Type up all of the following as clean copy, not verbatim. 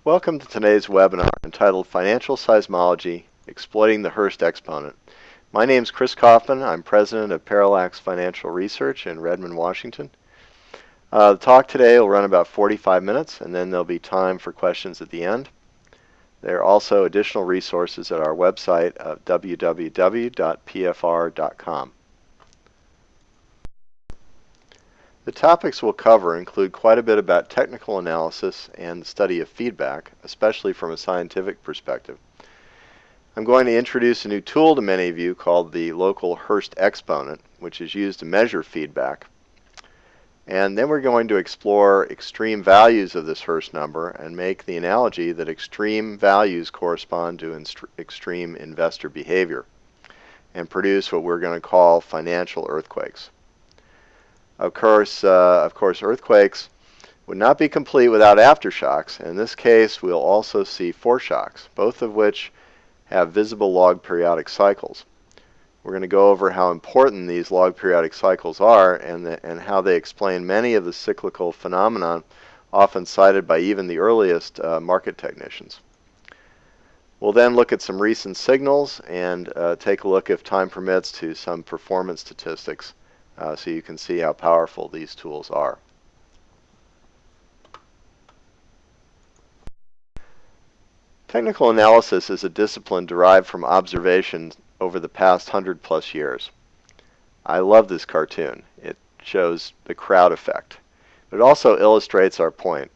Welcome to today's webinar entitled Financial Seismology, Exploiting the Hurst Exponent. My name is Chris Kaufman. I'm president of Parallax Financial Research in Redmond, Washington. The talk today will run about 45 minutes, and then there'll be time for questions at the end. There are also additional resources at our website of www.pfr.com. The topics we'll cover include quite a bit about technical analysis and the study of feedback, especially from a scientific perspective. I'm going to introduce a new tool to many of you called the local Hurst Exponent, which is used to measure feedback. And then we're going to explore extreme values of this Hurst number and make the analogy that extreme values correspond to extreme investor behavior and produce what we're going to call financial earthquakes. Of course, earthquakes would not be complete without aftershocks. In this case, we'll also see foreshocks, both of which have visible log periodic cycles. We're going to go over how important these log periodic cycles are and how they explain many of the cyclical phenomena often cited by even the earliest market technicians. We'll then look at some recent signals and take a look, if time permits, to some performance statistics. So you can see how powerful these tools are. Technical analysis is a discipline derived from observation over the past 100+ years. I love this cartoon. It shows the crowd effect. But it also illustrates our point.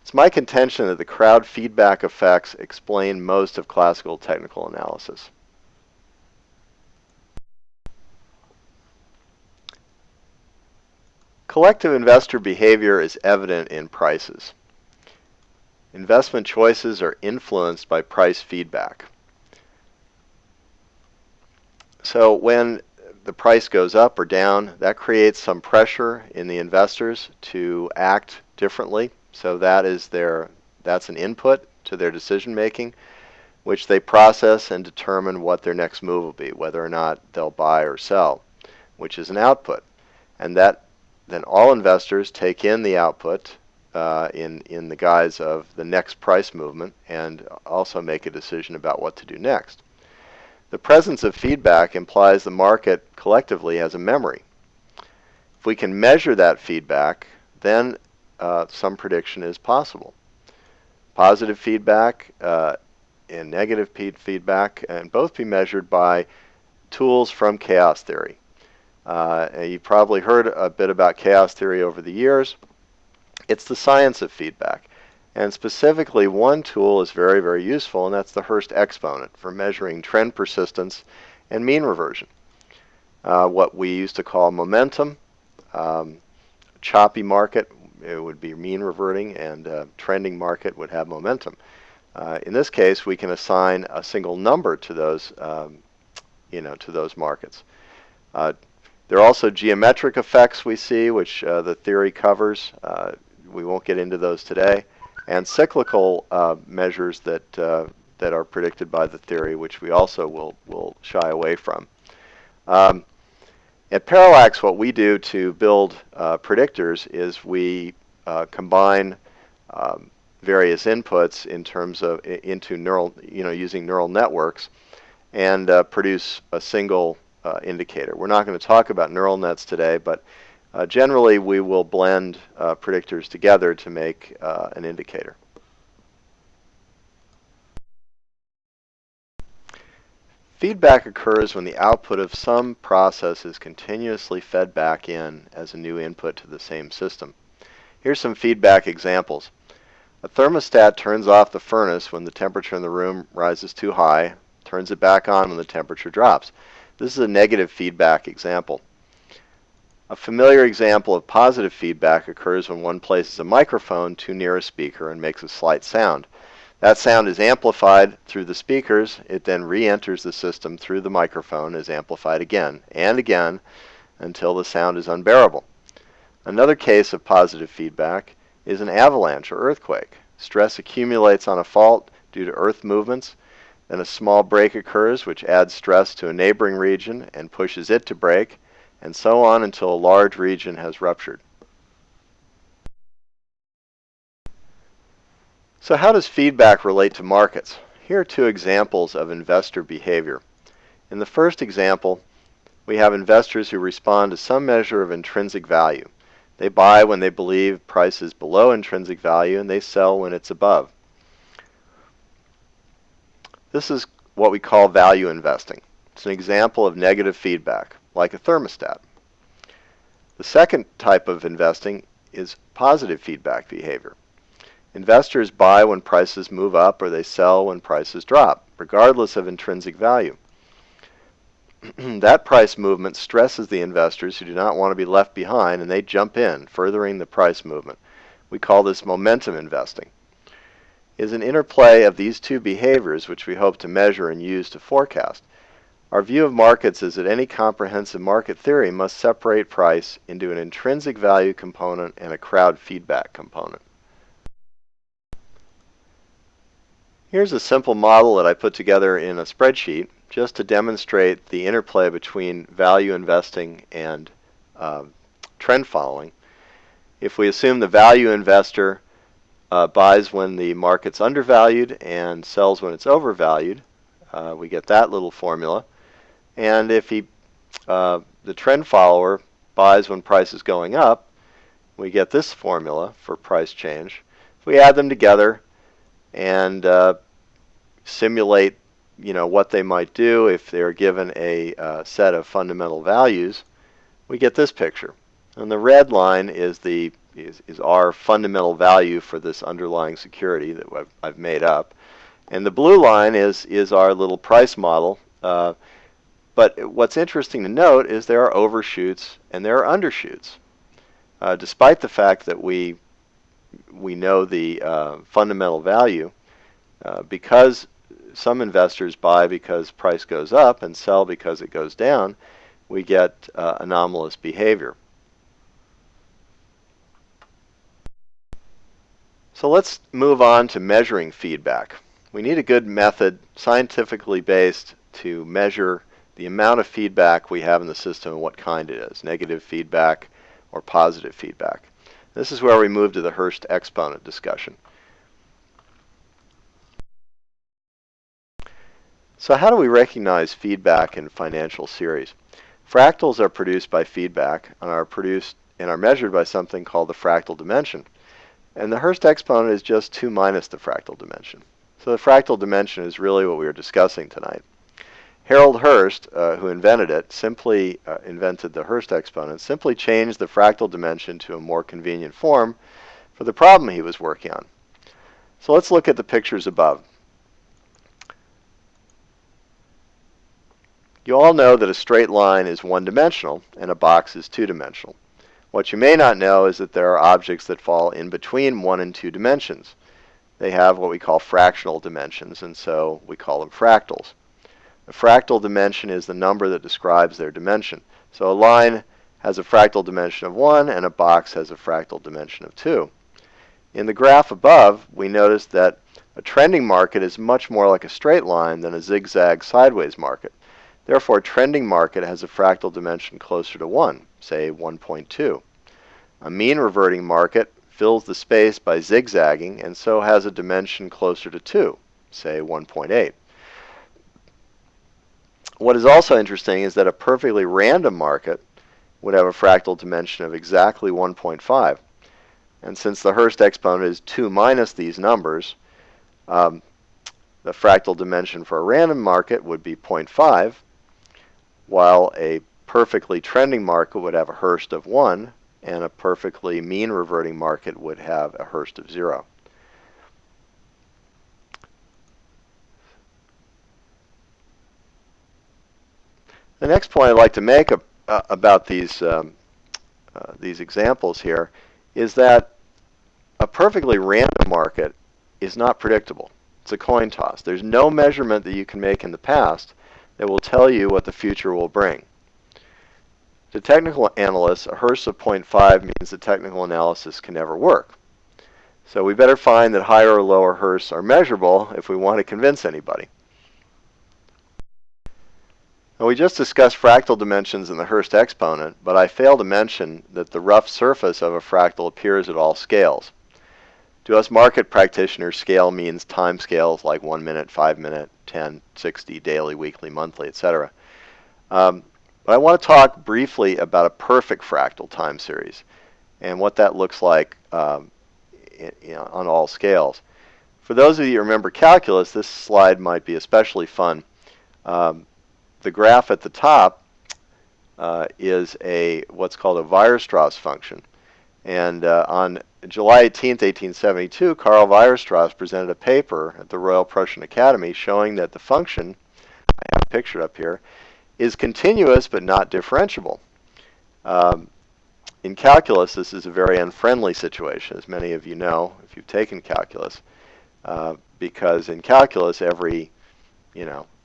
It's my contention that the crowd feedback effects explain most of classical technical analysis. Collective investor behavior is evident in prices. Investment choices are influenced by price feedback. So when the price goes up or down, that creates some pressure in the investors to act differently. So that's an input to their decision making, which they process and determine what their next move will be, whether or not they'll buy or sell, which is an output. And then all investors take in the output in the guise of the next price movement and also make a decision about what to do next. The presence of feedback implies the market collectively has a memory. If we can measure that feedback, then some prediction is possible. Positive feedback and negative feedback can both be measured by tools from chaos theory. You've probably heard a bit about chaos theory over the years. It's the science of feedback. And specifically, one tool is very, very useful, and that's the Hurst Exponent for measuring trend persistence and mean reversion. What we used to call momentum, choppy market, it would be mean reverting, and trending market would have momentum. In this case, we can assign a single number to those, to those markets. There are also geometric effects we see, which the theory covers. We won't get into those today. And cyclical measures that are predicted by the theory, which we also will shy away from. At Parallax, what we do to build predictors is we combine various inputs in terms of into neural, using neural networks, and produce a single indicator. We're not going to talk about neural nets today, but generally we will blend predictors together to make an indicator. Feedback occurs when the output of some process is continuously fed back in as a new input to the same system. Here's some feedback examples. A thermostat turns off the furnace when the temperature in the room rises too high, turns it back on when the temperature drops. This is a negative feedback example. A familiar example of positive feedback occurs when one places a microphone too near a speaker and makes a slight sound. That sound is amplified through the speakers. It then re-enters the system through the microphone, is amplified again and again until the sound is unbearable. Another case of positive feedback is an avalanche or earthquake. Stress accumulates on a fault due to earth movements. Then a small break occurs, which adds stress to a neighboring region and pushes it to break, and so on until a large region has ruptured. So how does feedback relate to markets? Here are two examples of investor behavior. In the first example, we have investors who respond to some measure of intrinsic value. They buy when they believe price is below intrinsic value, and they sell when it's above. This is what we call value investing. It's an example of negative feedback, like a thermostat. The second type of investing is positive feedback behavior. Investors buy when prices move up, or they sell when prices drop, regardless of intrinsic value. That price movement stresses the investors who do not want to be left behind, and they jump in, furthering the price movement. We call this momentum investing. It is an interplay of these two behaviors which we hope to measure and use to forecast. Our view of markets is that any comprehensive market theory must separate price into an intrinsic value component and a crowd feedback component. Here's a simple model that I put together in a spreadsheet just to demonstrate the interplay between value investing and trend following. If we assume the value investor buys when the market's undervalued and sells when it's overvalued, we get that little formula. And if the trend follower buys when price is going up, we get this formula for price change. If we add them together and simulate what they might do if they're given a set of fundamental values, we get this picture. And the red line is our fundamental value for this underlying security that I've made up. And the blue line is our little price model. But what's interesting to note is there are overshoots and there are undershoots. Despite the fact that we know the fundamental value, because some investors buy because price goes up and sell because it goes down, we get anomalous behavior. So let's move on to measuring feedback. We need a good method, scientifically based, to measure the amount of feedback we have in the system and what kind it is, negative feedback or positive feedback. This is where we move to the Hurst exponent discussion. So how do we recognize feedback in financial series? Fractals are produced by feedback and are measured by something called the fractal dimension. And the Hurst exponent is just 2 minus the fractal dimension. So the fractal dimension is really what we were discussing tonight. Harold Hurst, who invented it, simply invented the Hurst exponent, simply changed the fractal dimension to a more convenient form for the problem he was working on. So let's look at the pictures above. You all know that a straight line is one-dimensional and a box is two-dimensional. What you may not know is that there are objects that fall in between 1 and 2 dimensions. They have what we call fractional dimensions, and so we call them fractals. A fractal dimension is the number that describes their dimension. So a line has a fractal dimension of 1 and a box has a fractal dimension of 2. In the graph above, we notice that a trending market is much more like a straight line than a zigzag sideways market. Therefore, a trending market has a fractal dimension closer to 1, say 1.2. A mean reverting market fills the space by zigzagging and so has a dimension closer to 2, say 1.8. What is also interesting is that a perfectly random market would have a fractal dimension of exactly 1.5. And since the Hurst exponent is 2 minus these numbers, the fractal dimension for a random market would be 0.5, while a perfectly trending market would have a Hurst of 1, and a perfectly mean reverting market would have a Hurst of 0. The next point I'd like to make about these examples here is that a perfectly random market is not predictable. It's a coin toss. There's no measurement that you can make in the past that will tell you what the future will bring. To technical analysts, a Hurst of 0.5 means that technical analysis can never work. So we better find that higher or lower Hursts are measurable if we want to convince anybody. Now, we just discussed fractal dimensions in the Hurst exponent, but I failed to mention that the rough surface of a fractal appears at all scales. To us market practitioners, scale means time scales like 1 minute, 5 minute, 10, 60, daily, weekly, monthly, etc. But I want to talk briefly about a perfect fractal time series and what that looks like on all scales. For those of you who remember calculus, this slide might be especially fun. The graph at the top is what's called a Weierstrass function. And on July 18th, 1872, Karl Weierstrass presented a paper at the Royal Prussian Academy showing that the function, I have it pictured up here, is continuous but not differentiable. In calculus, this is a very unfriendly situation, as many of you know if you've taken calculus, because in calculus, it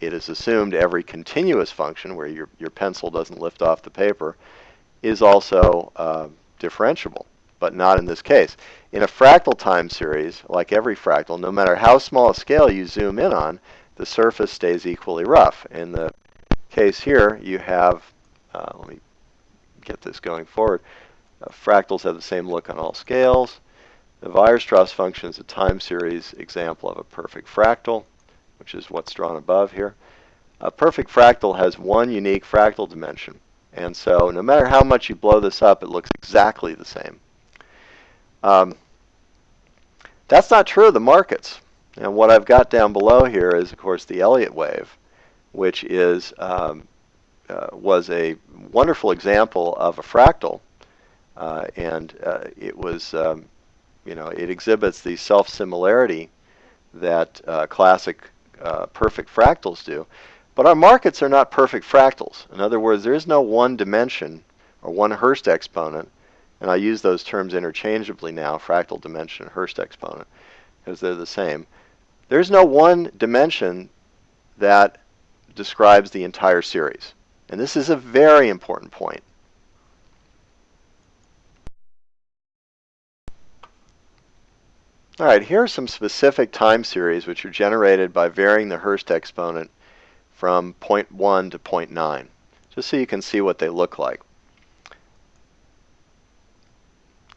is assumed every continuous function, where your pencil doesn't lift off the paper, is also differentiable, but not in this case. In a fractal time series, like every fractal, no matter how small a scale you zoom in on, the surface stays equally rough. In the case here, you have, let me get this going forward, fractals have the same look on all scales. The Weierstrass function is a time series example of a perfect fractal, which is what's drawn above here. A perfect fractal has one unique fractal dimension, and so no matter how much you blow this up, it looks exactly the same. That's not true of the markets. And what I've got down below here is, of course, the Elliott wave, which was a wonderful example of a fractal, and it exhibits the self-similarity that classic perfect fractals do. But our markets are not perfect fractals. In other words, there is no one dimension or one Hurst exponent, and I use those terms interchangeably now, fractal dimension and Hurst exponent, because they're the same. There's no one dimension that describes the entire series. And this is a very important point. All right, here are some specific time series which are generated by varying the Hurst exponent from 0.1 to 0.9, just so you can see what they look like.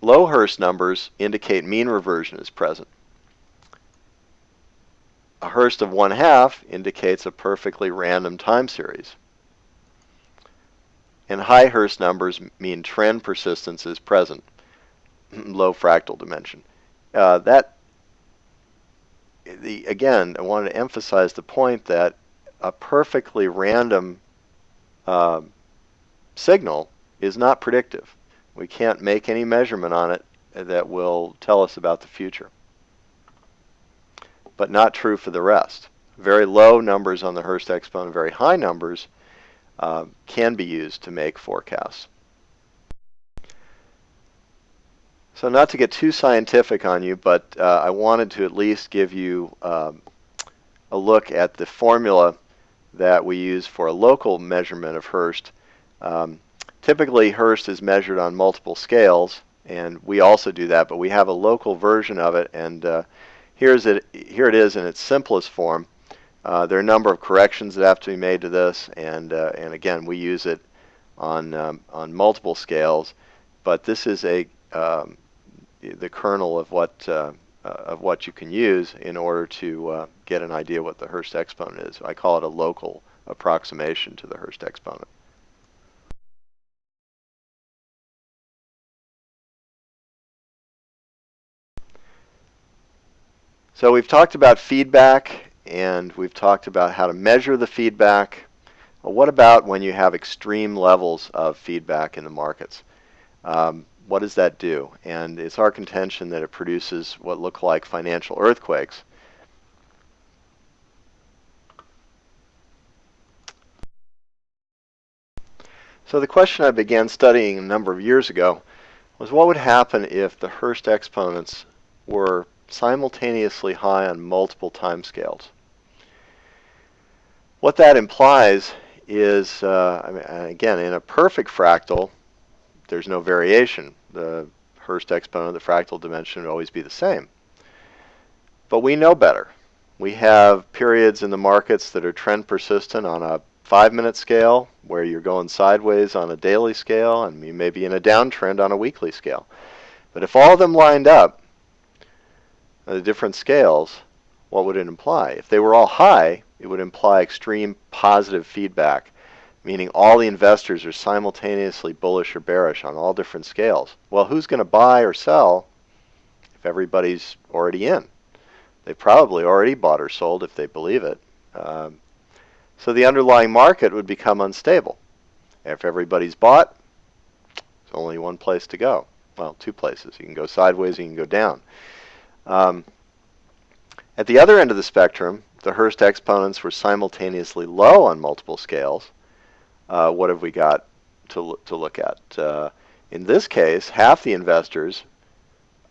Low Hurst numbers indicate mean reversion is present. A Hurst of 1/2 indicates a perfectly random time series. And high Hurst numbers mean trend persistence is present, low fractal dimension. Again, I wanted to emphasize the point that a perfectly random signal is not predictive. We can't make any measurement on it that will tell us about the future. But not true for the rest. Very low numbers on the Hurst exponent, very high numbers can be used to make forecasts. So not to get too scientific on you, but I wanted to at least give you a look at the formula that we use for a local measurement of Hurst. Typically, Hurst is measured on multiple scales, and we also do that, but we have a local version of it, and here it is in its simplest form. There are a number of corrections that have to be made to this, and again, we use it on multiple scales, but this is the kernel of what you can use in order to get an idea what the Hurst exponent is. I call it a local approximation to the Hurst exponent. So we've talked about feedback, and we've talked about how to measure the feedback. Well, what about when you have extreme levels of feedback in the markets? What does that do? And it's our contention that it produces what look like financial earthquakes. So the question I began studying a number of years ago was what would happen if the Hurst exponents were simultaneously high on multiple timescales. What that implies is, again, in a perfect fractal, there's no variation. The Hurst exponent of the fractal dimension would always be the same. But we know better. We have periods in the markets that are trend persistent on a 5-minute scale, where you're going sideways on a daily scale, and you may be in a downtrend on a weekly scale. But if all of them lined up, the different scales, what would it imply? If they were all high, it would imply extreme positive feedback, meaning all the investors are simultaneously bullish or bearish on all different scales. Well, who's going to buy or sell if everybody's already in? They probably already bought or sold if they believe it. So the underlying market would become unstable. If everybody's bought, there's only one place to go. Well, two places. You can go sideways, you can go down. At the other end of the spectrum, the Hurst exponents were simultaneously low on multiple scales. What have we got to look at? In this case, half the investors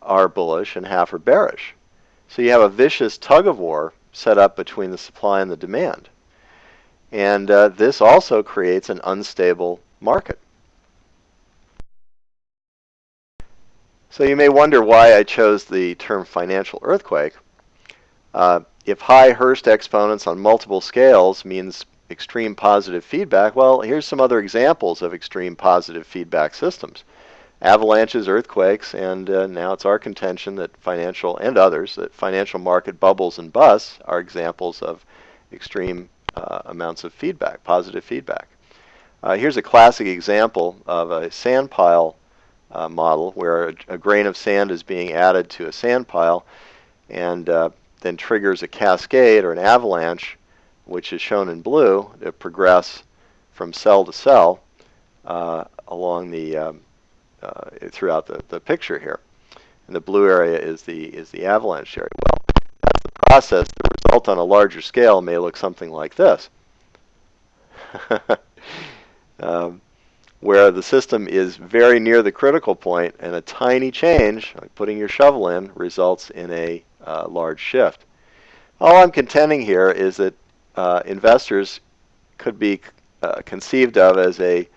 are bullish and half are bearish. So you have a vicious tug of war set up between the supply and the demand. And this also creates an unstable market. So you may wonder why I chose the term financial earthquake. If high Hurst exponents on multiple scales means extreme positive feedback, well, here's some other examples of extreme positive feedback systems. Avalanches, earthquakes, and now it's our contention that financial, and others, that financial market bubbles and busts are examples of extreme amounts of feedback, positive feedback. Here's a classic example of a sand pile model where a grain of sand is being added to a sand pile and then triggers a cascade or an avalanche, which is shown in blue, to progress from cell to cell along the throughout the picture here. And the blue area is the avalanche area. Well, that's the process. The result on a larger scale may look something like this, where the system is very near the critical point, and a tiny change, like putting your shovel in, results in a large shift. All I'm contending here is that investors could be conceived of as a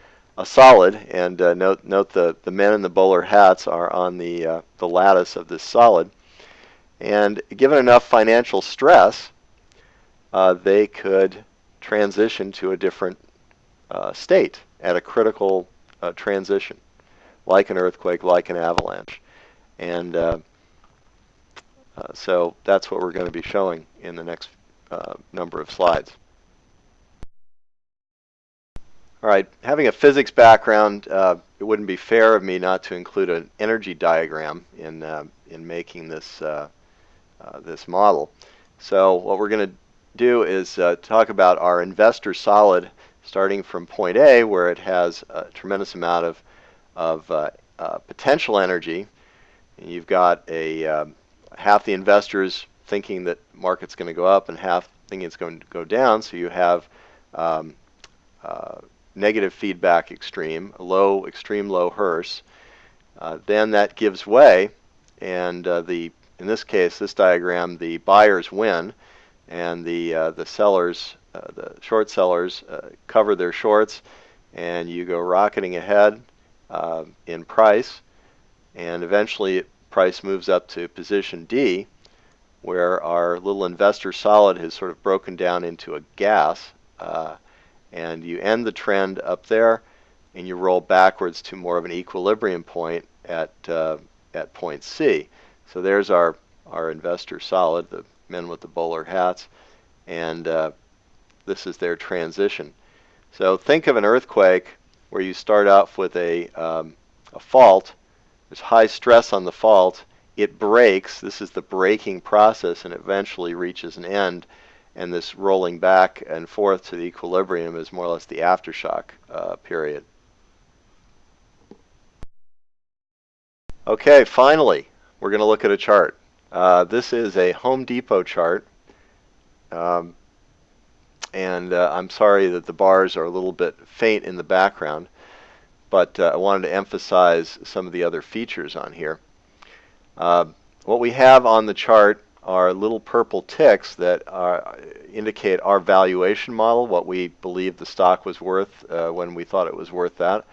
solid, and note the men in the bowler hats are on the lattice of this solid, and given enough financial stress, they could transition to a different state at a critical transition, like an earthquake, like an avalanche. And so that's what we're going to be showing in the next number of slides. All right, having a physics background, it wouldn't be fair of me not to include an energy diagram in making this this model. So what we're going to do is talk about our investor solid, starting from point A, where it has a tremendous amount of potential energy. And you've got half the investors thinking that market's going to go up and half thinking it's going to go down. So you have negative feedback extreme, extreme low Hurst. Then that gives way, and in this case, this diagram, the buyers win, and the sellers, the short sellers, cover their shorts, and you go rocketing ahead in price, and eventually price moves up to position D, where our little investor solid has sort of broken down into a gas. And you end the trend up there, and you roll backwards to more of an equilibrium point at point C. So there's our investor solid, the men with the bowler hats, and this is their transition. So think of an earthquake where you start off with a fault. There's high stress on the fault. It breaks. This is the breaking process, and eventually reaches an end. And this rolling back and forth to the equilibrium is more or less the aftershock period. Okay, finally, we're going to look at a chart. This is a Home Depot chart. And I'm sorry that the bars are a little bit faint in the background, but I wanted to emphasize some of the other features on here. What we have on the chart are little purple ticks that indicate our valuation model, what we believe the stock was worth when we thought it was worth that.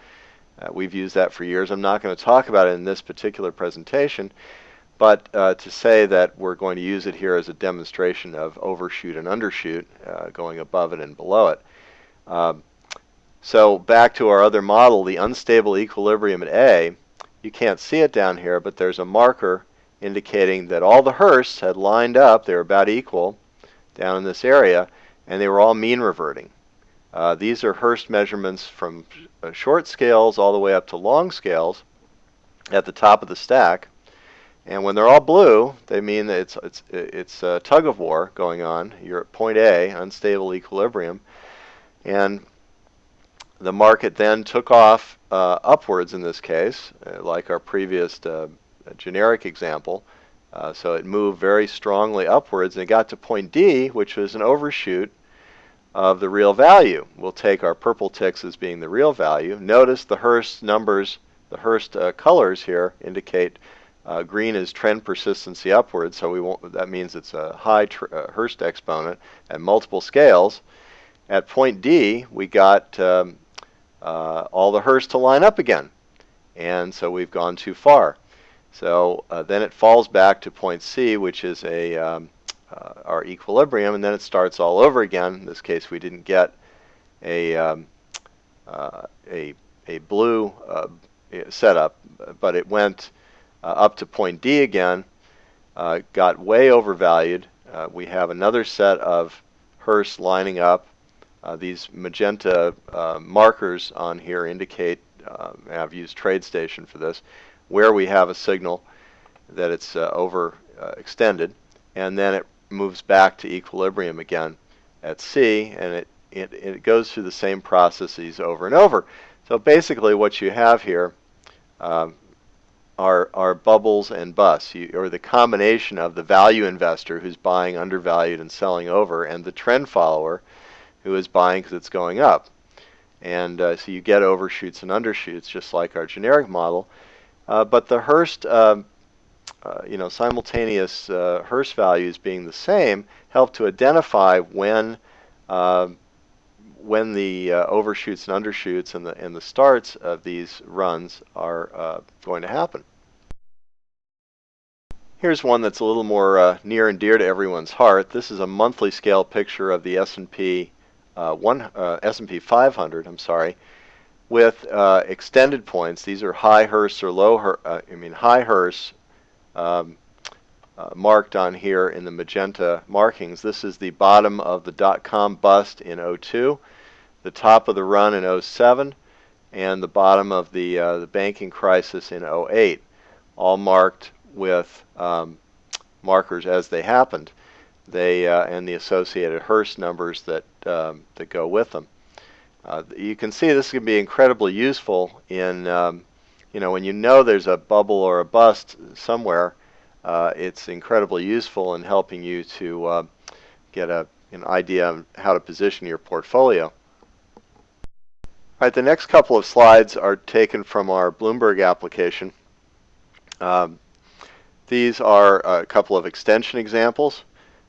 We've used that for years. I'm not going to talk about it in this particular presentation, but to say that we're going to use it here as a demonstration of overshoot and undershoot, going above it and below it. So back to our other model, the unstable equilibrium at A. You can't see it down here, but there's a marker indicating that all the Hursts had lined up. They were about equal down in this area, and they were all mean reverting. These are Hurst measurements from short scales all the way up to long scales at the top of the stack. And when they're all blue, they mean that it's a tug of war going on. You're at point A, unstable equilibrium, and the market then took off upwards in this case, like our previous generic example. So it moved very strongly upwards, and it got to point D, which was an overshoot of the real value. We'll take our purple ticks as being the real value. Notice the Hurst numbers, the Hurst colors here indicate green is trend persistency upwards, so we won't. That means it's a high Hurst exponent at multiple scales. At point D, we got all the Hurst to line up again, and so we've gone too far. So then it falls back to point C, which is our equilibrium, and then it starts all over again. In this case, we didn't get a blue setup, but it went up to point D again, got way overvalued. We have another set of Hurst lining up. These magenta markers on here indicate, I've used TradeStation for this, where we have a signal that it's overextended, and then it moves back to equilibrium again at C, and it goes through the same processes over and over. So basically what you have here are bubbles and busts, or the combination of the value investor who's buying undervalued and selling over, and the trend follower who is buying because it's going up. And so you get overshoots and undershoots, just like our generic model. But the Hurst, simultaneous Hurst values being the same help to identify when the overshoots and undershoots and the starts of these runs are going to happen. Here's one that's a little more near and dear to everyone's heart. This is a monthly scale picture of the S&P 500. I'm sorry, with extended points. These are high Hurst or high Hurst marked on here in the magenta markings. This is the bottom of the dot-com bust in 02, the top of the run in 07, and the bottom of the banking crisis in 08, all marked with markers as they happened. They and the associated Hurst numbers that go with them. You can see this can be incredibly useful in when you know there's a bubble or a bust somewhere. It's incredibly useful in helping you to get an idea of how to position your portfolio. All right, the next couple of slides are taken from our Bloomberg application. These are a couple of extension examples.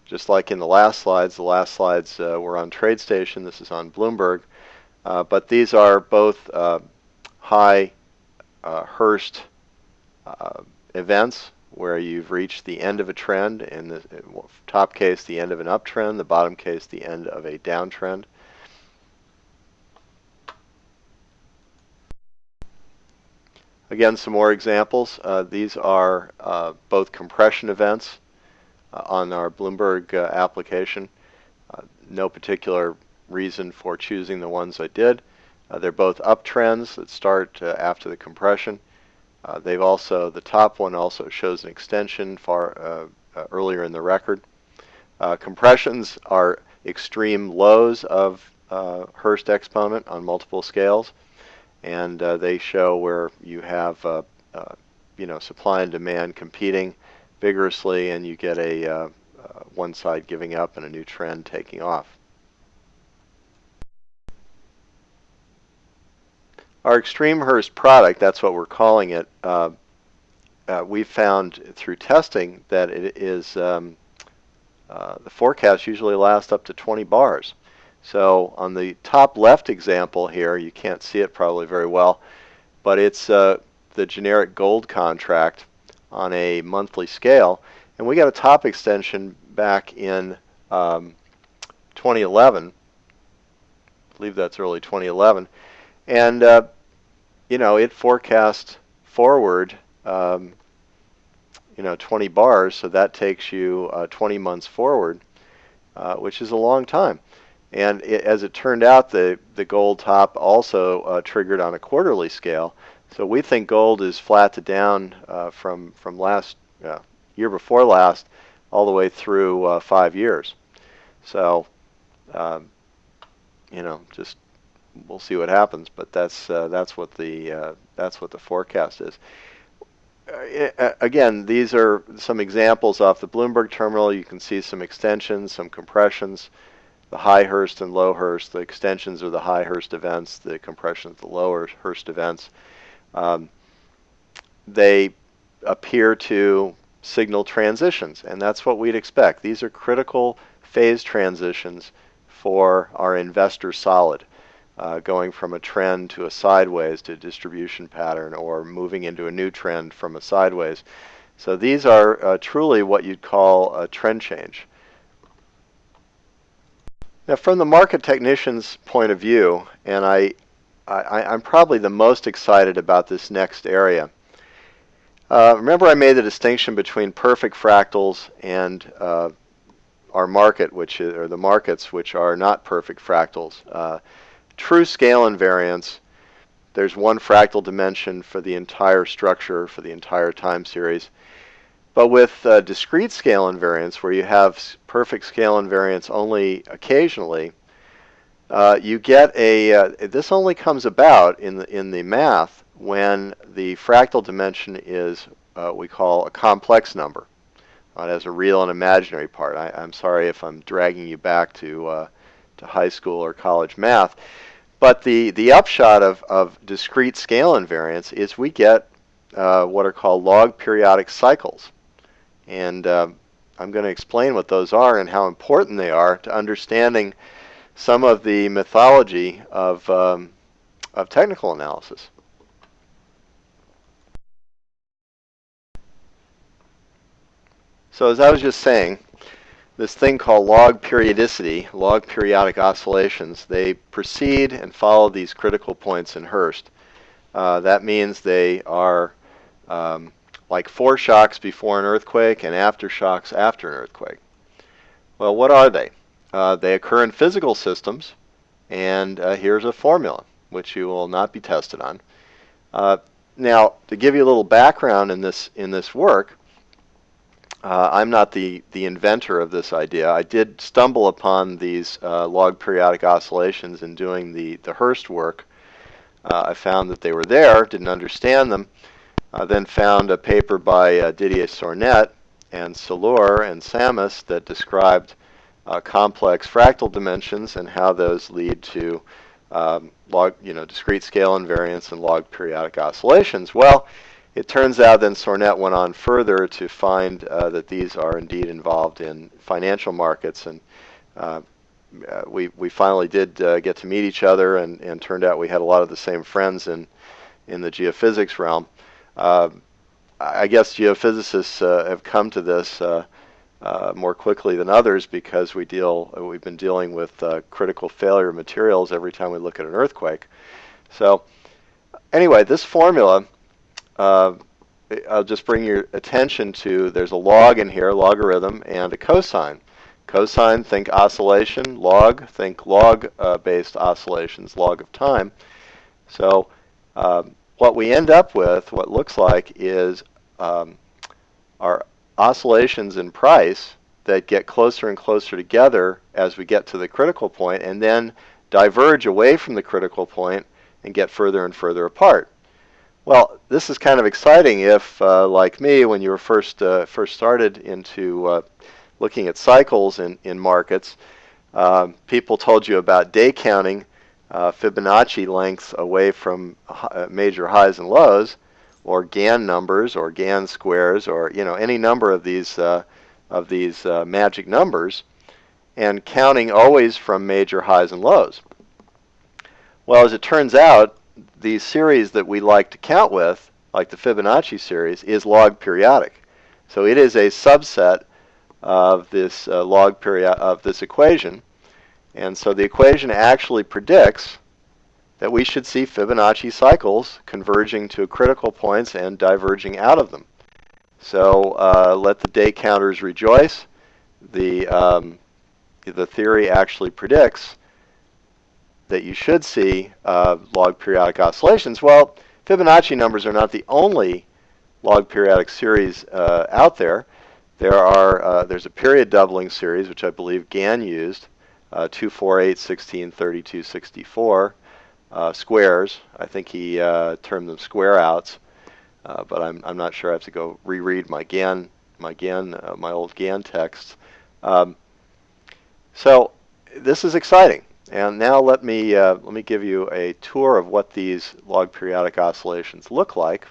Just like in the last slides were on TradeStation. This is on Bloomberg. But these are both high Hurst events where you've reached the end of a trend. In the top case, the end of an uptrend. The bottom case, the end of a downtrend. Again, some more examples. These are both compression events on our Bloomberg application. No particular reason for choosing the ones I did. They're both uptrends that start after the compression. The top one also shows an extension far earlier in the record. Compressions are extreme lows of Hurst exponent on multiple scales, and they show where you have supply and demand competing vigorously, and you get one side giving up and a new trend taking off. Our extreme Hurst product, that's what we're calling it, we found through testing that it is the forecasts usually last up to 20 bars. So on the top left example here, you can't see it probably very well, but it's the generic gold contract on a monthly scale, and we got a top extension back in 2011. I believe that's early 2011, and it forecast forward 20 bars, so that takes you 20 months forward, which is a long time. And as it turned out, the gold top also triggered on a quarterly scale. So we think gold is flat to down from last year before last all the way through 5 years. So just we'll see what happens, but that's what the forecast is. Again, these are some examples off the Bloomberg terminal. You can see some extensions, some compressions, the high Hurst and low Hurst. The extensions are the high Hurst events, the compressions the lower Hurst events. They appear to signal transitions, and that's what we'd expect. These are critical phase transitions for our investor solid, going from a trend to a sideways to a distribution pattern, or moving into a new trend from a sideways. So these are truly what you'd call a trend change. Now, from the market technician's point of view, and I'm probably the most excited about this next area. Remember, I made the distinction between perfect fractals and our market, or the markets which are not perfect fractals. True scale invariance, there's one fractal dimension for the entire structure, for the entire time series. But with discrete scale invariance, where you have perfect scale invariance only occasionally, you get this only comes about in the math when the fractal dimension is we call a complex number. It has a real and imaginary part. I'm sorry if I'm dragging you back to high school or college math, but the upshot of discrete scale invariance is we get what are called log periodic cycles. And I'm going to explain what those are and how important they are to understanding some of the mythology of technical analysis. So as I was just saying, this thing called log periodicity, log periodic oscillations, they precede and follow these critical points in Hurst. That means they are like foreshocks before an earthquake and aftershocks after an earthquake. Well, what are they? They occur in physical systems, and here's a formula, which you will not be tested on. Now, to give you a little background in this work, I'm not the inventor of this idea. I did stumble upon these log periodic oscillations in doing the Hurst work. I found that they were there, didn't understand them, then found a paper by Didier Sornet and Salur and Samus that described complex fractal dimensions and how those lead to discrete scale invariance and log periodic oscillations. Well, it turns out then Sornet went on further to find that these are indeed involved in financial markets, and we finally did get to meet each other, and turned out we had a lot of the same friends in the geophysics realm. I guess geophysicists have come to this more quickly than others because we've been dealing with critical failure materials every time we look at an earthquake. So anyway, this formula, I'll just bring your attention to, there's a log in here, logarithm, and a cosine. Cosine, think oscillation. Log, think log-based oscillations, log of time. So what we end up with, what looks like, is our oscillations in price that get closer and closer together as we get to the critical point, and then diverge away from the critical point and get further and further apart. Well, this is kind of exciting if, like me, when you were first started into looking at cycles in markets, people told you about day counting Fibonacci lengths away from major highs and lows, or Gann numbers, or Gann squares, or any number of these magic numbers, and counting always from major highs and lows. Well, as it turns out, the series that we like to count with, like the Fibonacci series, is log periodic. So it is a subset of this of this equation, and so the equation actually predicts that we should see Fibonacci cycles converging to critical points and diverging out of them. So let the day counters rejoice. The theory actually predicts that you should see log periodic oscillations. Well, Fibonacci numbers are not the only log periodic series out there. There's a period doubling series, which I believe Gann used, 2, 4, 8, 16, 32, 64 squares. I think he termed them square outs, but I'm not sure. I have to go reread my old Gann texts. So this is exciting. And now let me give you a tour of what these log periodic oscillations look like.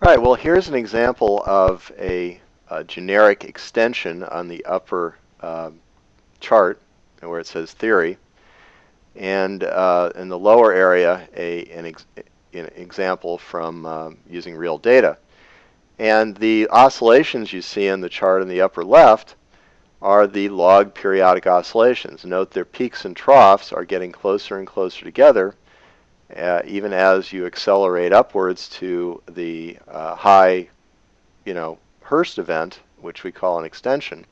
All right, well, here's an example of a generic extension on the upper chart where it says theory, and in the lower area, an example from using real data. And the oscillations you see in the chart in the upper left are the log periodic oscillations. Note their peaks and troughs are getting closer and closer together, even as you accelerate upwards to the high, Hurst event, which we call an extension.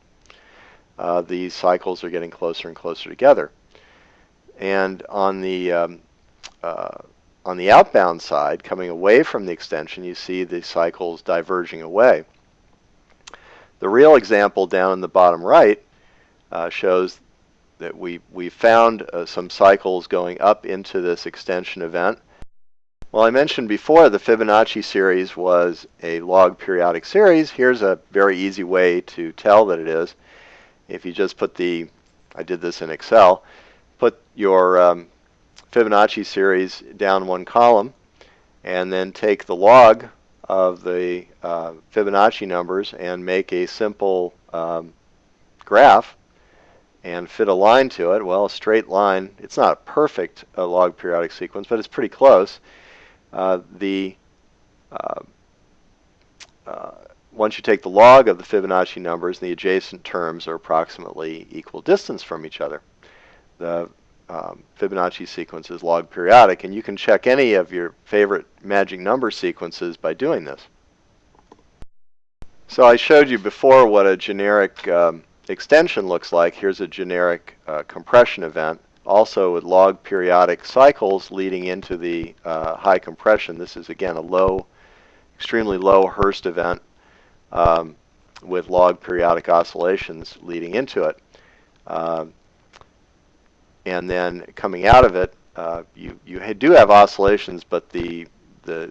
These cycles are getting closer and closer together. And on the outbound side, coming away from the extension, you see the cycles diverging away. The real example down in the bottom right shows that we found some cycles going up into this extension event. Well, I mentioned before the Fibonacci series was a log periodic series. Here's a very easy way to tell that it is. If you just put I did this in Excel, put your Fibonacci series down one column, and then take the log of the Fibonacci numbers and make a simple graph and fit a line to it. Well, a straight line, it's not a perfect log periodic sequence, but it's pretty close. Once you take the log of the Fibonacci numbers, the adjacent terms are approximately equal distance from each other. The Fibonacci sequence is log periodic, and you can check any of your favorite magic number sequences by doing this. So I showed you before what a generic extension looks like. Here's a generic compression event, also with log periodic cycles leading into the high compression. This is again a extremely low Hurst event with log periodic oscillations leading into it. And then coming out of it, you do have oscillations, but the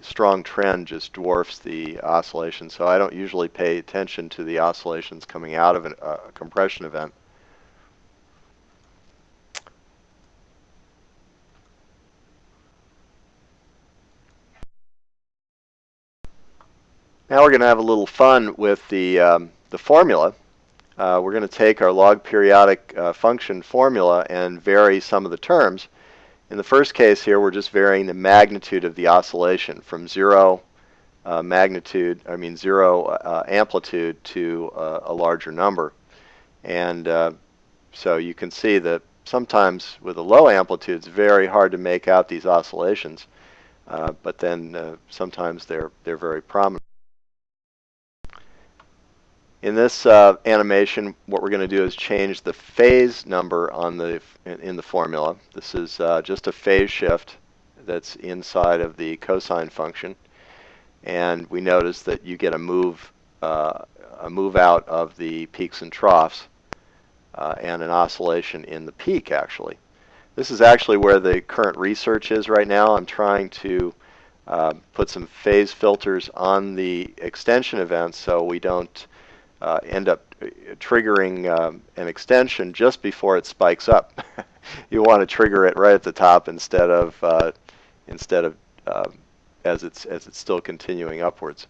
strong trend just dwarfs the oscillation. So I don't usually pay attention to the oscillations coming out of a compression event. Now we're going to have a little fun with the formula. We're going to take our log periodic function formula and vary some of the terms. In the first case here, we're just varying the magnitude of the oscillation from zero amplitude to a larger number. And so you can see that sometimes with a low amplitude, it's very hard to make out these oscillations. But then sometimes they're very prominent. In this animation, what we're going to do is change the phase number in the formula. This is just a phase shift that's inside of the cosine function. and we notice that you get a move out of the peaks and troughs and an oscillation in the peak, actually. This is actually where the current research is right now. I'm trying to put some phase filters on the extension events so we don't end up triggering an extension just before it spikes up. You want to trigger it right at the top instead of as it's still continuing upwards.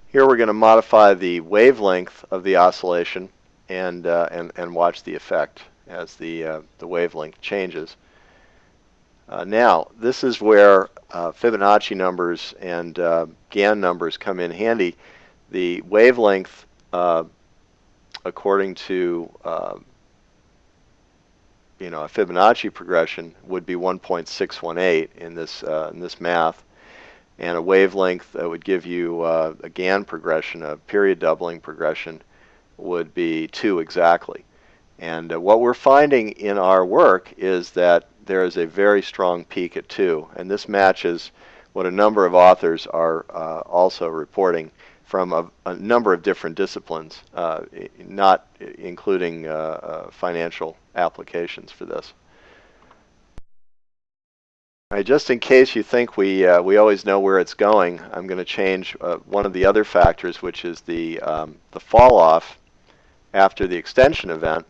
Here we're going to modify the wavelength of the oscillation and watch the effect as the wavelength changes. Now, this is where Fibonacci numbers and Gann numbers come in handy. The wavelength, according to a Fibonacci progression, would be 1.618 in this math, and a wavelength that would give you a Gann progression, a period doubling progression, would be 2 exactly. And what we're finding in our work is that there is a very strong peak at 2, and this matches what a number of authors are also reporting from a number of different disciplines, not including financial applications for this. All right, just in case you think we always know where it's going, I'm going to change one of the other factors, which is the fall off after the extension event.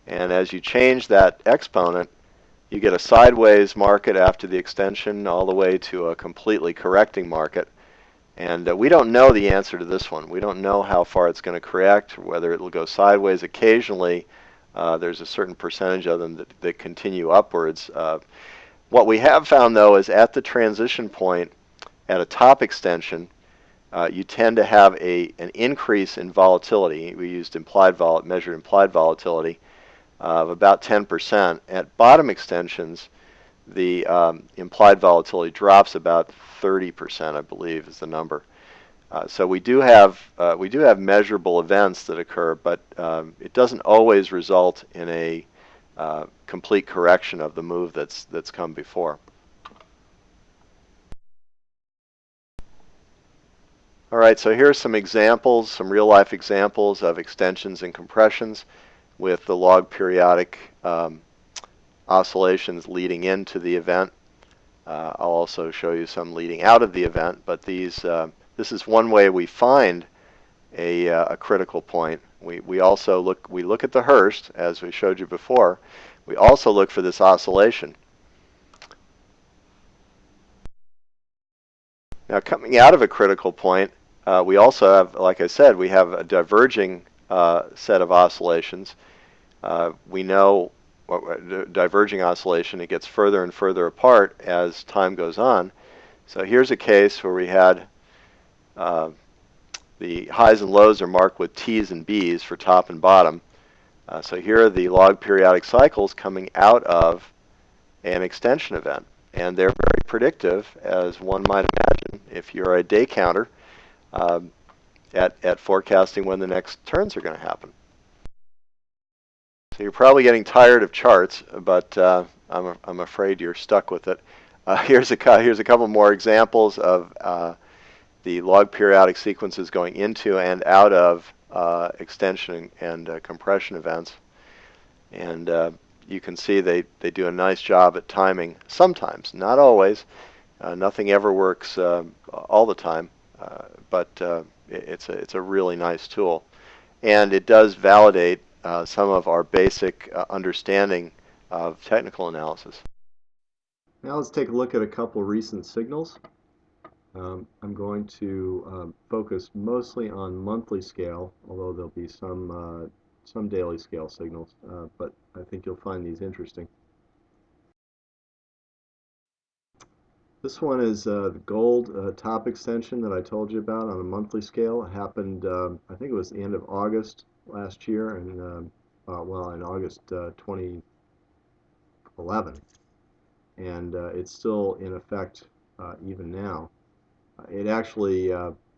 And as you change that exponent, you get a sideways market after the extension all the way to a completely correcting market. And we don't know the answer to this one. We don't know how far it's going to correct, whether it will go sideways. Occasionally, there's a certain percentage of them that continue upwards. What we have found, though, is at the transition point, at a top extension, you tend to have an increase in volatility. We used measured implied volatility of about 10%. At bottom extensions, the implied volatility drops about 30%, I believe, is the number. So we do have measurable events that occur, but it doesn't always result in a complete correction of the move that's come before. All right, so here are some examples, some real-life examples of extensions and compressions with the log periodic oscillations leading into the event. I'll also show you some leading out of the event, but this is one way we find a critical point. We also look at the Hurst, as we showed you before. We also look for this oscillation. Now, coming out of a critical point, we also have, like I said, we have a diverging set of oscillations. We know diverging oscillation, it gets further and further apart as time goes on. So here's a case where we had the highs and lows are marked with T's and B's for top and bottom. So here are the log periodic cycles coming out of an extension event. And they're very predictive, as one might imagine, if you're a day counter, at forecasting when the next turns are going to happen. So you're probably getting tired of charts, but I'm afraid you're stuck with it. Here's a couple more examples of the log periodic sequences going into and out of extension and compression events. And you can see they do a nice job at timing sometimes, not always. Nothing ever works all the time, but it's a really nice tool. And it does validate some of our basic understanding of technical analysis. Now let's take a look at a couple recent signals. I'm going to focus mostly on monthly scale, although there'll be some daily scale signals, but I think you'll find these interesting. This one is the gold top extension that I told you about on a monthly scale. It happened, I think it was the end of August last year, and in August 2011, and it's still in effect even now. It actually,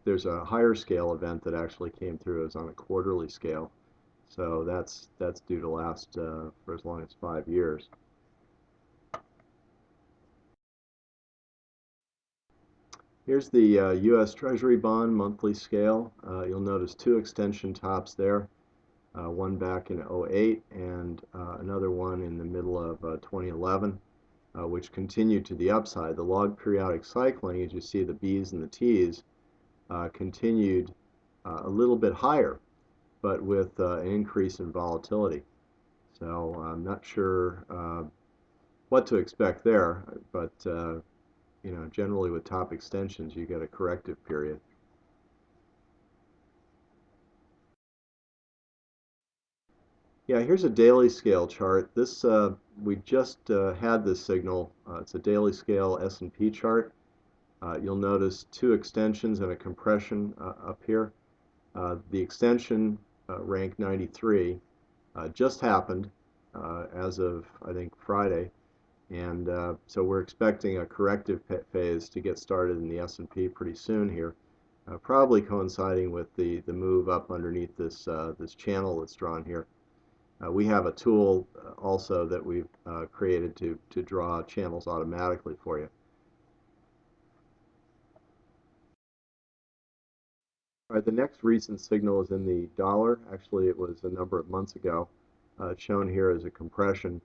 there's a higher scale event that actually came through. It was on a quarterly scale, so that's due to last for as long as 5 years. Here's the U.S. Treasury bond monthly scale. You'll notice two extension tops there, one back in '08 and another one in the middle of 2011, which continued to the upside. The log periodic cycling, as you see the B's and the T's, continued a little bit higher, but with an increase in volatility. So I'm not sure what to expect there, but you know, generally with top extensions, you get a corrective period. Yeah, here's a daily scale chart. This we just had this signal. It's a daily scale S&P chart. You'll notice two extensions and a compression up here. The extension rank 93 just happened as of, I think, Friday. And so we're expecting a corrective phase to get started in the S&P pretty soon here, probably coinciding with the move up underneath this this channel that's drawn here. We have a tool also that we've created to draw channels automatically for you. All right, the next recent signal is in the dollar. Actually, it was a number of months ago. It's shown here as a compression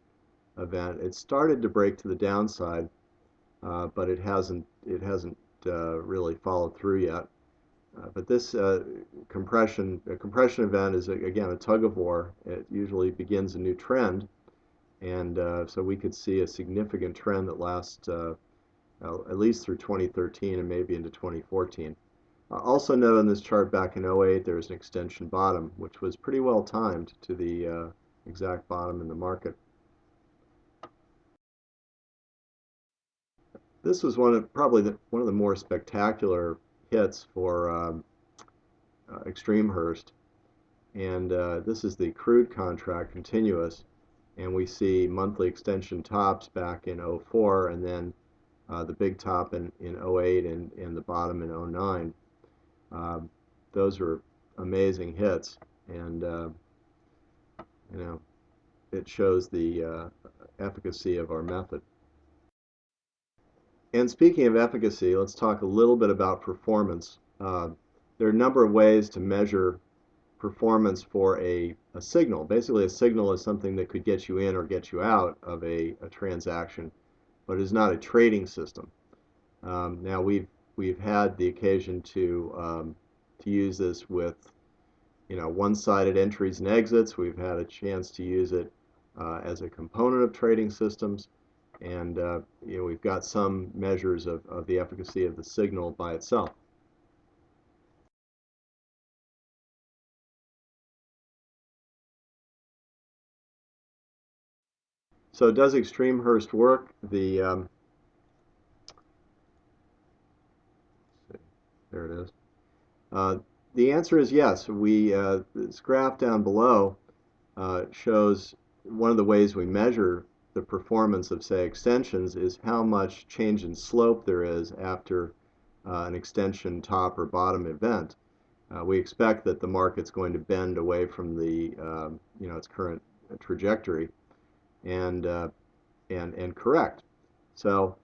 event. It started to break to the downside, but it hasn't really followed through yet. But this compression event is again a tug of war. It usually begins a new trend, and so we could see a significant trend that lasts at least through 2013 and maybe into 2014. Also note on this chart back in '08 there was an extension bottom, which was pretty well timed to the exact bottom in the market. This was probably one of the more spectacular hits for extreme Hurst, and this is the crude contract continuous, and we see monthly extension tops back in '04, and then the big top in '08 and the bottom in '09. Those are amazing hits, and you know, it shows the efficacy of our method. And speaking of efficacy, let's talk a little bit about performance. There are a number of ways to measure performance for a signal. Basically, a signal is something that could get you in or get you out of a transaction, but is not a trading system. Now we've had the occasion to use this with, you know, one-sided entries and exits. We've had a chance to use it as a component of trading systems. And you know, we've got some measures of the efficacy of the signal by itself. So does extreme Hurst work? There it is. The answer is yes. This graph down below shows one of the ways we measure the performance of, say, extensions is how much change in slope there is after an extension top or bottom event. We expect that the market's going to bend away from the you know, its current trajectory and correct. So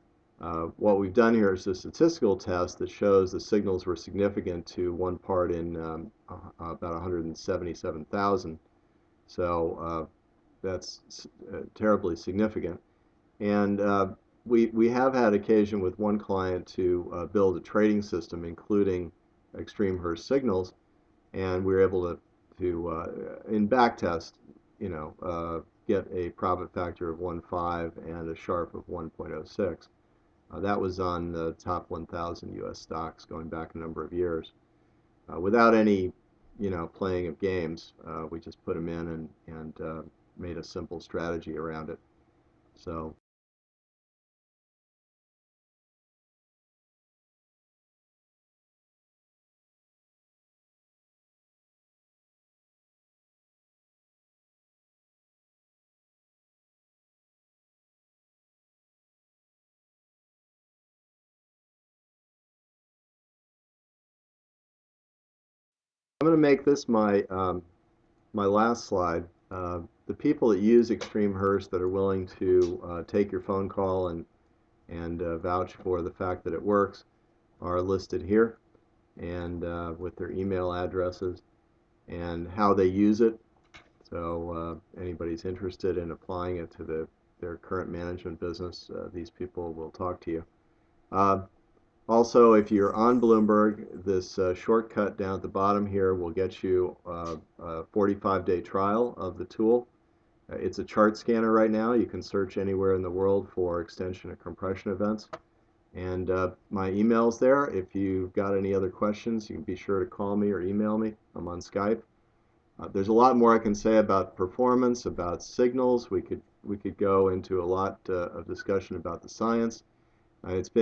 what we've done here is a statistical test that shows the signals were significant to one part in about 177,000. So that's terribly significant. And we have had occasion with one client to build a trading system including extreme Hurst signals, and we were able to in backtest, you know, get a profit factor of 1.5 and a Sharpe of 1.06. That was on the top 1,000 U.S. stocks going back a number of years, without any, you know, playing of games. We just put them in and made a simple strategy around it. So I'm going to make this my my last slide. The people that use extreme Hurst that are willing to take your phone call and vouch for the fact that it works, are listed here, and with their email addresses and how they use it. So anybody's interested in applying it to their current management business, these people will talk to you. Also, if you're on Bloomberg, this shortcut down at the bottom here will get you a 45-day trial of the tool. It's a chart scanner right now. You can search anywhere in the world for extension and compression events. And my email's there. If you've got any other questions, you can be sure to call me or email me. I'm on Skype. There's a lot more I can say about performance, about signals. We could go into a lot of discussion about the science. It's been